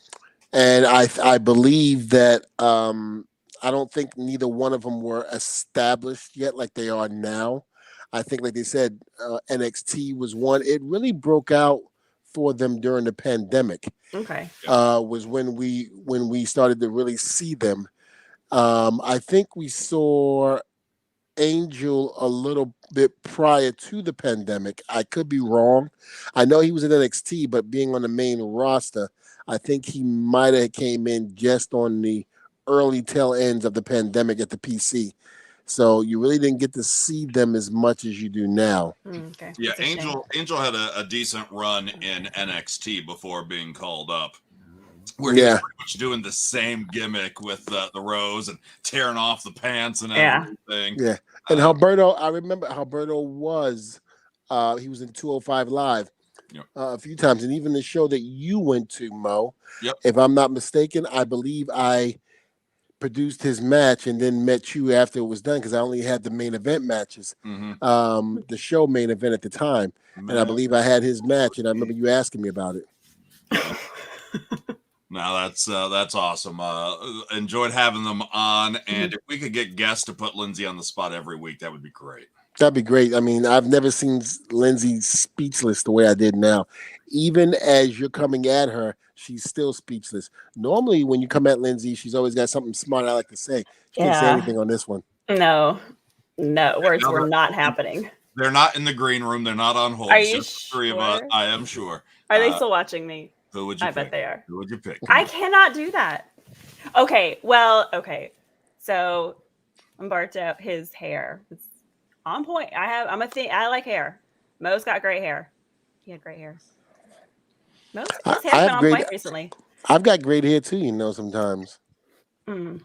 And I believe that I don't think neither one of them were established yet like they are now. I think, like they said, NXT was one. It really broke out for them during the pandemic. Okay. Was when we started to really see them. I think we saw Angel a little bit prior to the pandemic. I could be wrong. I know he was in NXT, but being on the main roster, I think he might have came in just on the early tail ends of the pandemic at the PC. So you really didn't get to see them as much as you do now. Okay. Yeah, That's a shame. Angel had a decent run in NXT before being called up, where he was pretty much doing the same gimmick with the rose and tearing off the pants and everything. Yeah, and Humberto, I remember Humberto was, he was in 205 Live a few times, and even the show that you went to, Mo. Yep. If I'm not mistaken, I believe I produced his match and then met you after it was done because I only had the main event matches, the show main event at the time, and I believe I had his match, and I remember you asking me about it. No, that's awesome. Enjoyed having them on, and if we could get guests to put Lindsay on the spot every week, that would be great. That'd be great. I mean, I've never seen Lindsay speechless the way I did now. Even as you're coming at her, she's still speechless. Normally, when you come at Lindsay, she's always got something smart I like to say. She didn't say anything on this one. No, words were not happening. They're not in the green room. They're not on hold. Are It's you just the three of us. I am sure. Are they still watching me? Who would you pick? I bet they are. Who would you pick? I cannot do that. Okay, well, okay. So Humberto, his hair is on point. I like hair. Mo's got great hair. He had great hair. Mo's his hair's been on point recently. I've got great hair too, you know, sometimes. Look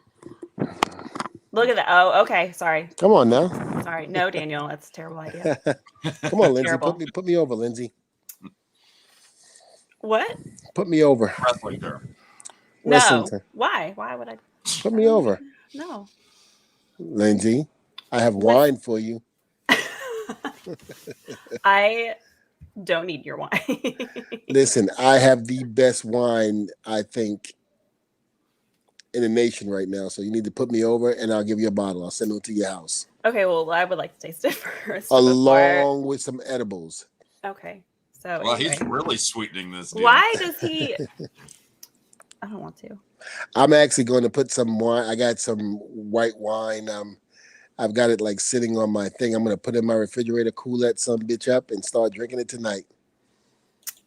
at that. Oh, okay. Sorry. Come on now. Sorry. No, Daniel, that's a terrible idea. Come on, Lindsay. Put me over, Lindsay. What? Put me over. Wrestling term. No. Why? Why would I? Put me over. No. Lindsay, I have wine for you. I don't need your wine. Listen, I have the best wine, I think, in the nation right now. So you need to put me over and I'll give you a bottle. I'll send it to your house. Okay, well, I would like to taste it first. Along with some edibles. Okay. So well, he's really sweetening this deal. Why does he? I don't want to. I'm actually going to put some wine. I got some white wine. I've got it like sitting on my thing. I'm going to put it in my refrigerator, cool that some bitch up, and start drinking it tonight.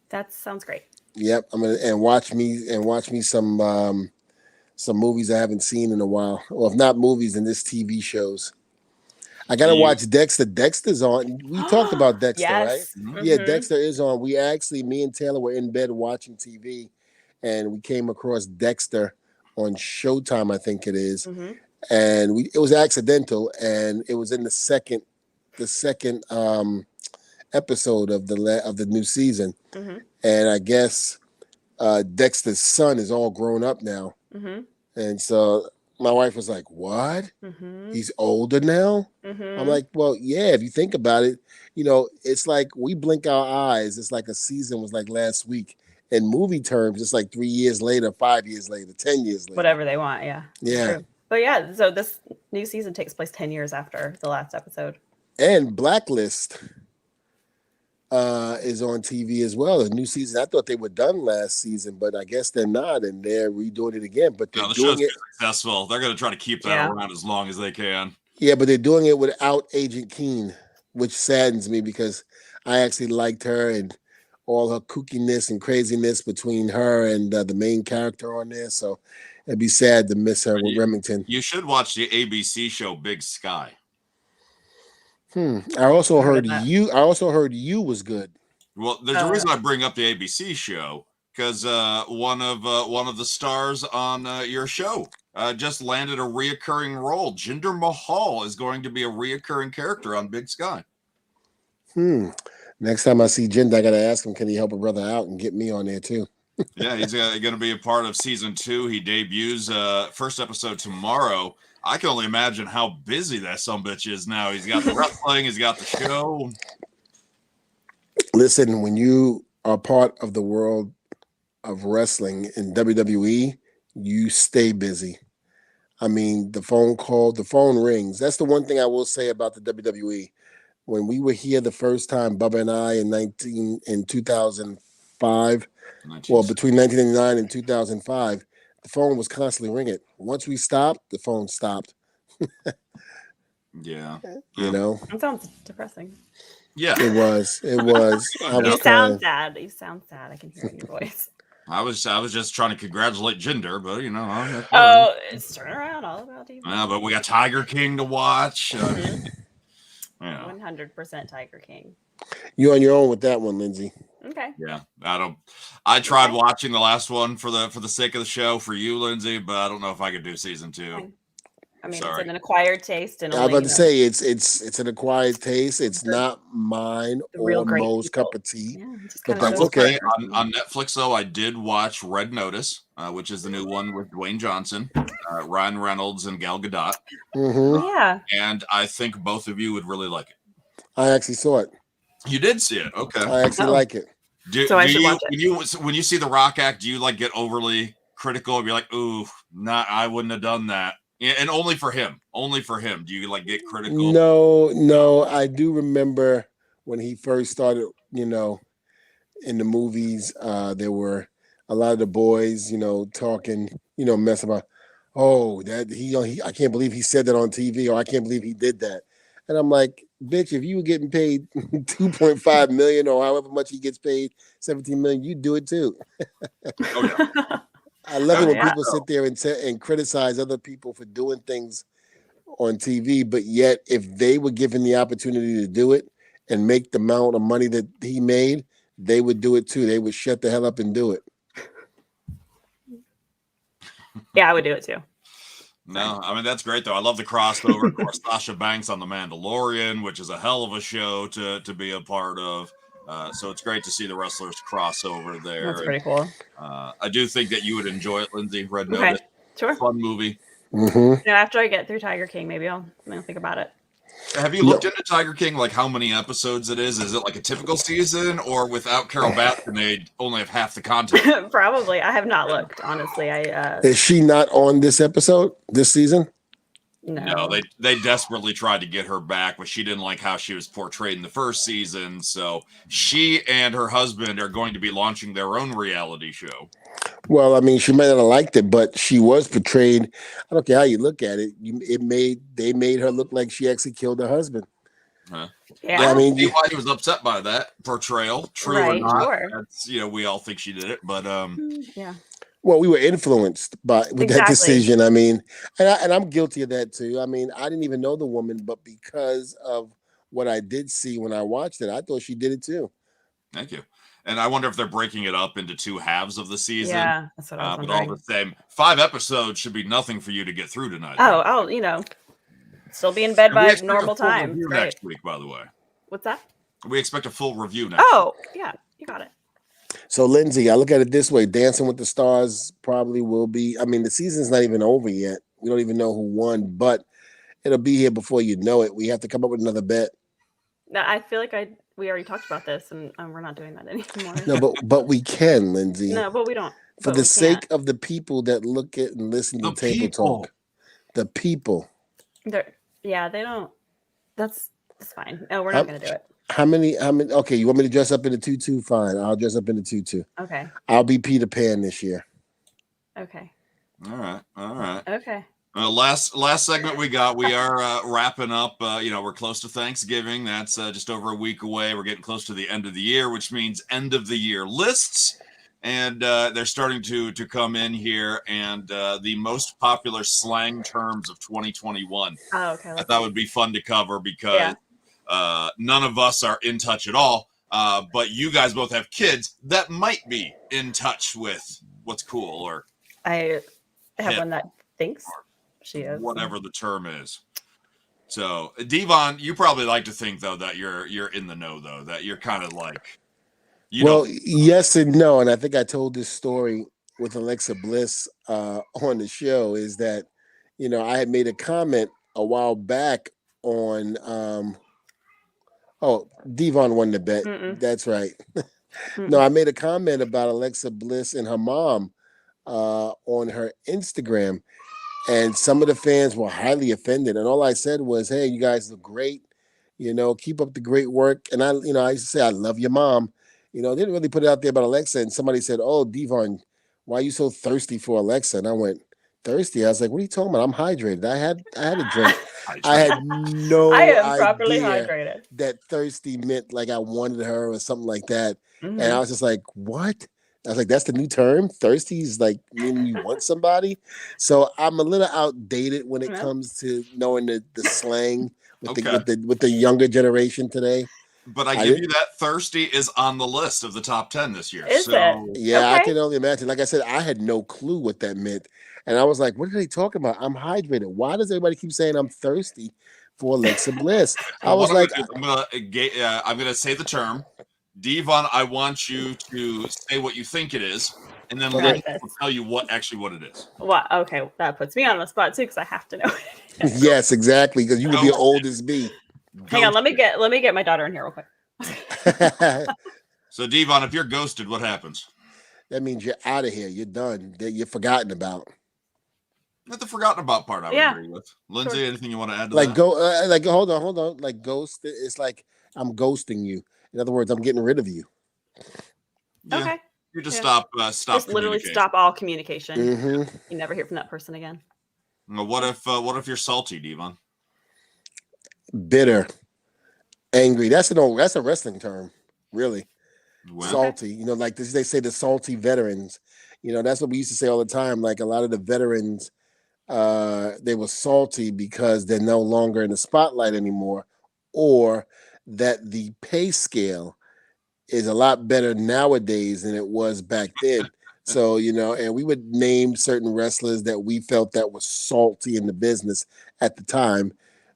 That sounds great. Yep, I'm gonna watch me some movies I haven't seen in a while. Well, if not movies, then this TV shows. I gotta watch Dexter. Dexter's on. We talked about Dexter, yes. right? Mm-hmm. Yeah, Dexter is on. Me and Taylor were in bed watching TV, and we came across Dexter on Showtime, I think it is. And it was accidental, and it was in the second episode of the new season. And I guess Dexter's son is all grown up now, and so my wife was like, "What? He's older now?" I'm like, "Well, yeah. If you think about it, it's like we blink our eyes. It's like a season was like last week. In movie terms, it's like 3 years later, 5 years later, 10 years later. Whatever they want, yeah. Yeah. True. But yeah, so this new season takes place 10 years after the last episode. And Blacklist is on TV as well. A new season. I thought they were done last season, but I guess they're not, and they're redoing it again. But they're doing it successful. They're going to try to keep that around as long as they can. Yeah, but they're doing it without Agent Keene, which saddens me because I actually liked her and all her kookiness and craziness between her and the main character on there. So it'd be sad to miss her with Remington. You should watch the ABC show Big Sky. I also heard you was good. Well, there's a reason I bring up the ABC show because one of the stars on your show just landed a reoccurring role. Jinder Mahal is going to be a reoccurring character on Big Sky. Next time I see Jinder, I gotta ask him, can he help a brother out and get me on there too? Yeah, he's going to be a part of season 2. He debuts first episode tomorrow. I can only imagine how busy that sumbitch is now. He's got the wrestling, he's got the show. Listen, when you are part of the world of wrestling in WWE, you stay busy. I mean, the phone rings. That's the one thing I will say about the WWE. When we were here the first time, Bubba and I in 2005, well, between 1999 and 2005, the phone was constantly ringing. Once we stopped, the phone stopped. Yeah. You know? That sounds depressing. Yeah. It was. You sound sad. You sound sad. I can hear it in your voice. I was just trying to congratulate Jinder, but you know. It's turn around all about DVon. Yeah, but we got Tiger King to watch. Yeah. 100% Tiger King. You're on your own with that one, Lindsay. Okay. Yeah, I tried watching the last one for the sake of the show for you, Lindsay, but I don't know if I could do season 2. Fine. I mean, Sorry. it's an acquired taste, and I was about to say it's an acquired taste. It's not mine or Mo's cup of tea, but that's okay. On Netflix, though, I did watch Red Notice, which is the new one with Dwayne Johnson, Ryan Reynolds, and Gal Gadot. Mm-hmm. Yeah, and I think both of you would really like it. I actually saw it. You did see it, okay? I actually like it. I should watch it. When you see the Rock act, do you like get overly critical and be like, "Ooh, I wouldn't have done that"? Yeah, and only for him. Do you like get critical? No. I do remember when he first started, in the movies, there were a lot of the boys, talking, mess about, that I can't believe he said that on TV, or I can't believe he did that. And I'm like, bitch, if you were getting paid $2.5 million or however much he gets paid, $17 million, you do it too. Oh yeah. I love it when people sit there and criticize other people for doing things on TV, but yet if they were given the opportunity to do it and make the amount of money that he made, they would do it too. They would shut the hell up and do it. Yeah, I would do it too. No, I mean, that's great, though. I love the crossover. Of course, Sasha Banks on The Mandalorian, which is a hell of a show to be a part of. So it's great to see the wrestlers cross over there. That's pretty cool. I do think that you would enjoy it, Lindsay. Red Notice. Sure. Fun movie. Mm-hmm. After I get through Tiger King, maybe I'll think about it. Have you looked into Tiger King, like how many episodes it is? Is it like a typical season, or without Carol Baskin, they only have half the content? Probably. I have not looked, honestly. Is she not on this season? No, they desperately tried to get her back, but she didn't like how she was portrayed in the first season. So she and her husband are going to be launching their own reality show. Well, I mean, she might not have liked it, but she was portrayed. I don't care how you look at it. They made her look like she actually killed her husband. Huh. Yeah, I mean, why he was upset by that portrayal. True or not? Sure. That's, we all think she did it, but yeah. Well, we were influenced with that decision. I mean, and I'm guilty of that too. I mean, I didn't even know the woman, but because of what I did see when I watched it, I thought she did it too. Thank you. And I wonder if they're breaking it up into 2 halves of the season. Yeah, that's what I was wondering. But all the same, 5 episodes should be nothing for you to get through tonight. Oh, still be in bed by normal time. Next week, by the way. What's that? We expect a full review next week. Yeah, you got it. So, Lindsay, I look at it this way. Dancing with the Stars probably will be. I mean, the season's not even over yet. We don't even know who won, but it'll be here before you know it. We have to come up with another bet. No, I feel like we already talked about this, and we're not doing that anymore. No, but we can, Lindsay. No, but we don't. For the sake of the people that look at and listen to Table Talk. The people. They don't. That's fine. No, we're not going to do it. How many? Okay, you want me to dress up in a tutu? Fine, I'll dress up in a tutu. Okay. I'll be Peter Pan this year. Okay. All right. Okay. Last segment we got. We are wrapping up. We're close to Thanksgiving. That's just over a week away. We're getting close to the end of the year, which means end of the year lists, and they're starting to come in here. And the most popular slang terms of 2021. Oh, okay. I thought would be fun to cover because. None of us are in touch at all. but you guys both have kids that might be in touch with what's cool or I have hip, one that thinks she is. whatever the term is. So, DVon, you probably like to think though that you're in the know though, that you're kind of like, well, yes and no, and I think I told this story with Alexa Bliss on the show. Is that I had made a comment a while back on DVon won the bet. Mm-mm. That's right. No, I made a comment about Alexa Bliss and her mom on her Instagram, and some of the fans were highly offended. And all I said was, "Hey, you guys look great. Keep up the great work." And I used to say, "I love your mom." Didn't really put it out there about Alexa. And somebody said, "Oh, DVon, why are you so thirsty for Alexa?" And I went, "Thirsty?" I was like, "What are you talking about? I'm hydrated. I had a drink." I had no I am properly idea hydrated. that thirsty meant like I wanted her or something like that. Mm-hmm. And I was just like, "What?" I was like, "That's the new term. Thirsty is like meaning you want somebody." So I'm a little outdated when it comes to knowing the slang with the younger generation today. But I give you that thirsty is on the list of the top 10 this year. Is it? Yeah, okay. I can only imagine. Like I said, I had no clue what that meant. And I was like, what are they talking about? I'm hydrated. Why does everybody keep saying I'm thirsty for Alexa Bliss? I was like, I'm going to say the term. DVon, I want you to say what you think it is, and then Lindsay will tell you what it is. Well, okay, that puts me on the spot too because I have to know what it is. Yes, exactly, because you would be old as me. Hang on, let me get my daughter in here real quick. So DVon, if you're ghosted, what happens? That means you're out of here. You're done. You're forgotten about. Not the forgotten about part I would agree with. Lindsay, anything you want to add to that? Hold on. Like ghost, it's like I'm ghosting you. In other words, I'm getting rid of you. Yeah. Okay. You just stop. Just literally stop all communication. Mm-hmm. You never hear from that person again. Well, what if you're salty, DVon? Bitter, angry. That's a wrestling term, really. Well, salty. Like this, they say the salty veterans. That's what we used to say all the time. Like a lot of the veterans, they were salty because they're no longer in the spotlight anymore, or that the pay scale is a lot better nowadays than it was back then. So, and we would name certain wrestlers that we felt that was salty in the business at the time,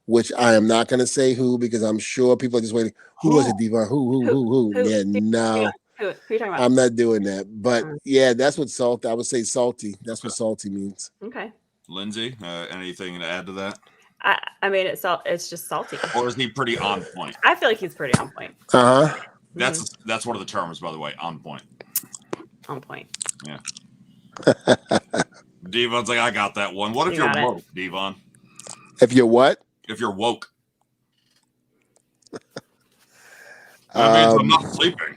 which I am not going to say who, because I'm sure people are just waiting. Who was it, DVon? Who? Yeah, no. Who are you talking about? I'm not doing that. But yeah, that's what salty. I would say salty. That's what salty means. Okay. Lindsay, anything to add to that? I mean, it's just salty. Or is he pretty on point? I feel like he's pretty on point. Uh-huh. That's one of the terms, by the way, on point. On point. Yeah. DVon's like, I got that one. What if you're woke, DVon? If you're what? If you're woke. That means I'm not sleeping.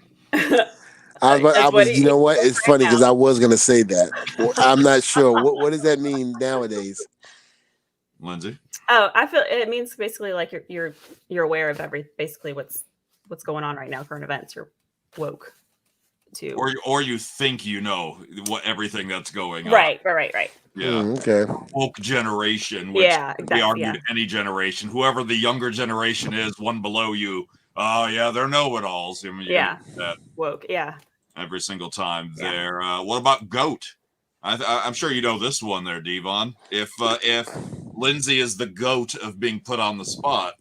I was you know what? It's funny because I was going to say that. I'm not sure. What does that mean nowadays? Lindsay? Oh, I feel it means basically like you're aware of basically what's going on right now, current events. You're woke to, or you think what everything that's going on. Right. Yeah. Okay. Woke generation, which we argued any generation, whoever the younger generation is, one below you. Oh yeah, they're know-it-alls. I mean, that woke. Yeah. Every single time there. What about goat? I'm sure you know this one there, DVon. If Lindsay is the goat of being put on the spot,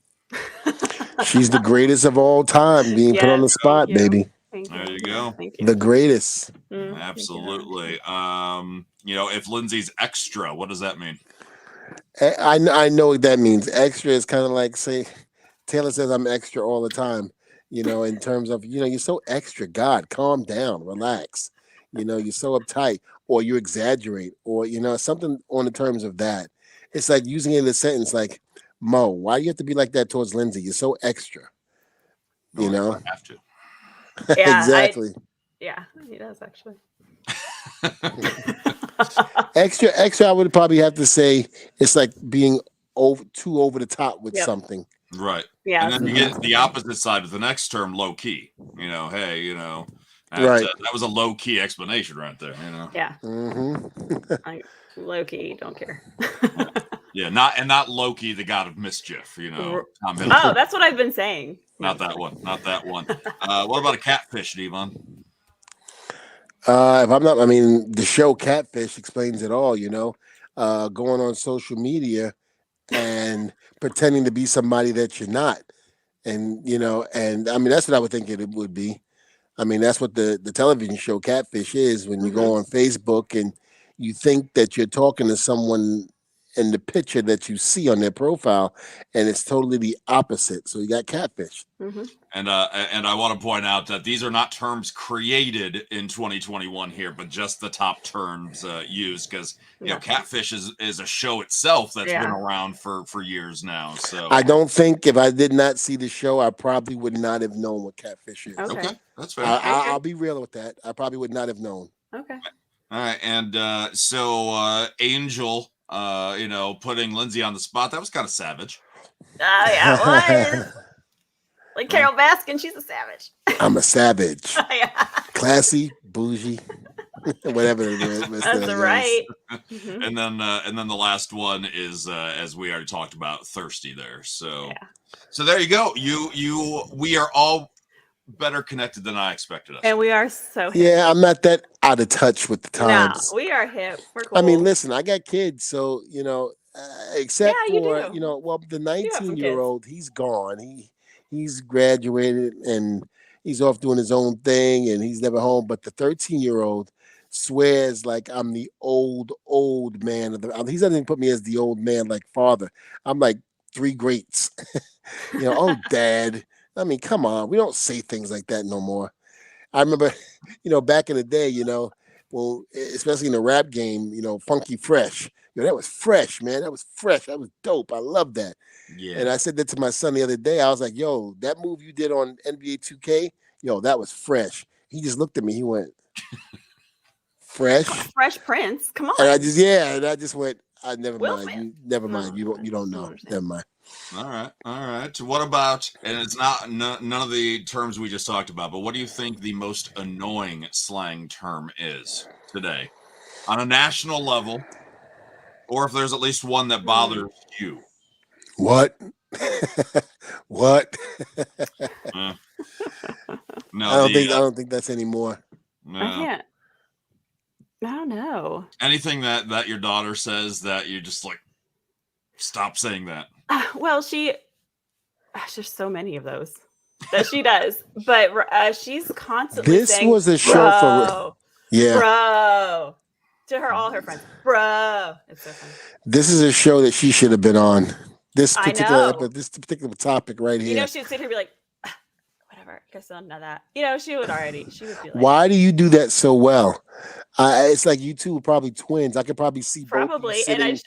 she's the greatest of all time being put on the spot, baby. There you go. The greatest. Absolutely. If Lindsay's extra, what does that mean? I know what that means. Extra is kind of like, say, Taylor says I'm extra all the time. In terms of, you're so extra. God, calm down, relax. You're so uptight, or you exaggerate, or, something on the terms of that. It's like using it in a sentence like, Mo, why do you have to be like that towards Lindsay? You're so extra. I have to. Yeah, exactly. He does actually. Extra, I would probably have to say it's like being too over the top with something. Right. Yeah. And then you get the opposite side with the next term, low key. Hey, right. That was a low key explanation right there. Yeah. Mm-hmm. Low key, don't care. Yeah, not Loki, the god of mischief. Tom oh, that's what I've been saying. Not that one. Not that one. What about a catfish, DVon? If I'm not, I mean, the show Catfish explains it all. Going on social media and pretending to be somebody that you're not, and and I mean that's what I would think it would be. I mean, that's what the television show Catfish is. When you go on Facebook and you think that you're talking to someone in the picture that you see on their profile, and it's totally the opposite. So you got catfish. And I want to point out that these are not terms created in 2021 here, but just the top terms used, because catfish is a show itself that's been around for years now. So I don't think if I did not see the show, I probably would not have known what catfish is. Okay, that's fair. I'll be real with that. I probably would not have known. Okay. All right, and so Angel, putting Lindsay on the spot, that was kind of savage. Yeah, it was. Like Carol Baskin, she's a savage. I'm a savage. Yeah. Classy, bougie, whatever it is. That's right. And then the last one is, as we already talked about, thirsty there. So there you go. We are all better connected than I expected us. And we are so hip. Yeah, I'm not that out of touch with the times. No, we are hip. We're cool. I mean, listen, I got kids, so except you for do. the 19-year-old, he's gone. He's graduated and he's off doing his own thing and he's never home. But the 13-year-old swears like I'm the old man. He doesn't even put me as the old man like father. I'm like 3 greats. Oh, Dad. I mean, come on. We don't say things like that no more. I remember, back in the day, well, especially in the rap game, Funky Fresh. That was fresh, man. That was fresh. That was dope. I love that. Yeah. And I said that to my son the other day. I was like, yo, that move you did on NBA 2K, that was fresh. He just looked at me. He went, fresh? Fresh Prince. Come on. And I just went, never mind. Never mind. You don't know. Never mind. All right. What about, and it's not none of the terms we just talked about, but what do you think the most annoying slang term is today on a national level, or if there's at least one that bothers you? What? What? No, I don't think that's anymore. No. I can't. I don't know. Anything that your daughter says that you just like, stop saying that. Well, there's so many of those that she does, but she's constantly saying, was a show bro, for bro, to all her friends, bro. It's so funny. This is a show that she should have been on. This particular topic right here. She would sit here and be like, whatever, guess none of that. She would be like, why do you do that so well? It's like you two are probably twins. I could probably see both sitting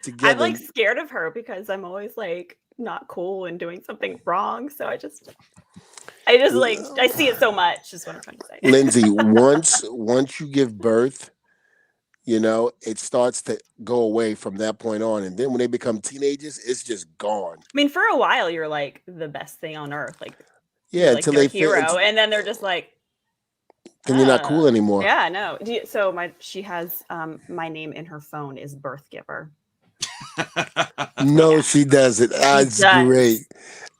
together. I'm like scared of her because I'm always like not cool and doing something wrong. So I just like, I see it so much is what I'm trying to say. Lindsay, once you give birth, it starts to go away from that point on. And then when they become teenagers, it's just gone. I mean, for a while, you're like the best thing on earth. Like, until they hero. And then they're just like, then you're not cool anymore. Yeah, no. So she has my name in her phone is Birth Giver. No, she doesn't. That's great.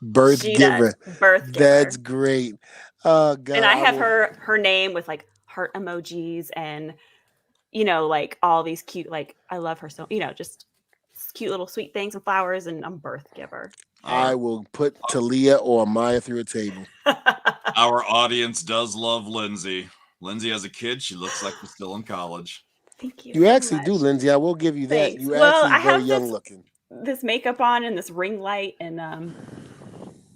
Birth Giver. Birth Giver. That's great. Oh God. And I have her name with like heart emojis and like all these cute, like I love her so just cute little sweet things and flowers, and I'm Birth Giver. I will put Talia or Maya through a table. Our audience does love Lindsay. Lindsay, as a kid, she looks like she's still in college. Thank you. You actually do, Lindsay. I will give you that. Thanks. You actually very young looking. This makeup on and this ring light and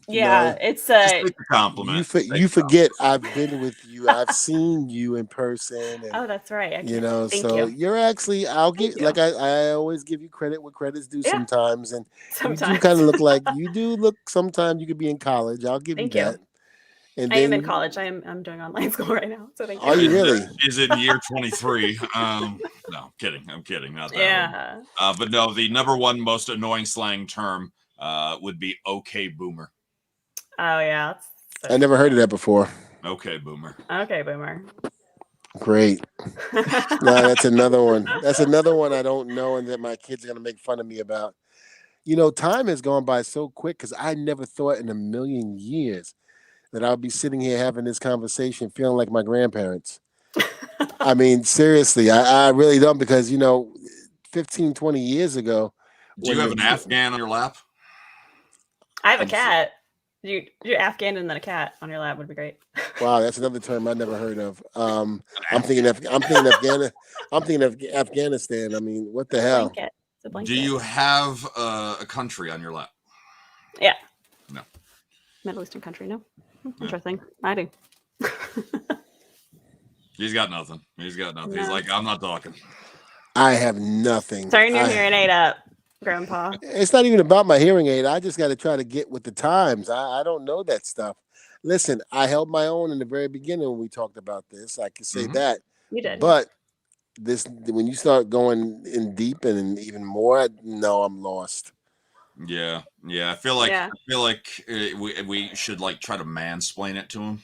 it's a compliment. You forget I've been with you. I've seen you in person. And, that's right. You're actually. I'll get like I always give you credit where credit's due sometimes, and you do kind of look like you do look. Sometimes you could be in college. I'll give you that. And I am in college. I'm doing online school right now. So thank you. Are you really? She's in year 23. No, I'm kidding. Not that. Yeah. But no, the number one most annoying slang term would be "okay, boomer." Oh yeah. I never heard of that before. Okay, boomer. Okay, boomer. Great. No, that's another one. That's another one I don't know, and that my kids are gonna make fun of me about. You know, time has gone by so quick because I never thought in a million years that I'll be sitting here having this conversation feeling like my grandparents. I mean, seriously, I really don't, because, you know, 15, 20 years ago. Do you have an Afghan on your lap? I have a cat. You Afghan and then a cat on your lap would be great. Wow, that's another term I never heard of. I'm thinking Afghanistan. I mean, what the hell? Blanket. It's a blanket. Do you have a country on your lap? Yeah. No. Middle Eastern country, no. Interesting. I do. He's got nothing. He's got nothing. No. He's like, I'm not talking. I have nothing. Turn your hearing aid up, Grandpa. It's not even about my hearing aid. I just got to try to get with the times. I don't know that stuff. Listen, I held my own in the very beginning when we talked about this. I can say that. You did. But this, when you start going in deep and even more, no, I'm lost. Yeah. I feel like we should like try to mansplain it to him.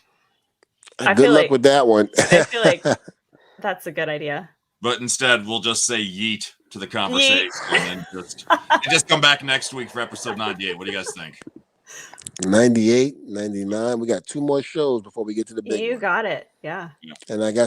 Good luck with that one. I feel like that's a good idea. But instead, we'll just say yeet to the conversation and then just come back next week for episode 98. What do you guys think? 98, 99. We got 2 more shows before we get to the big one. You got it. Yeah. And I got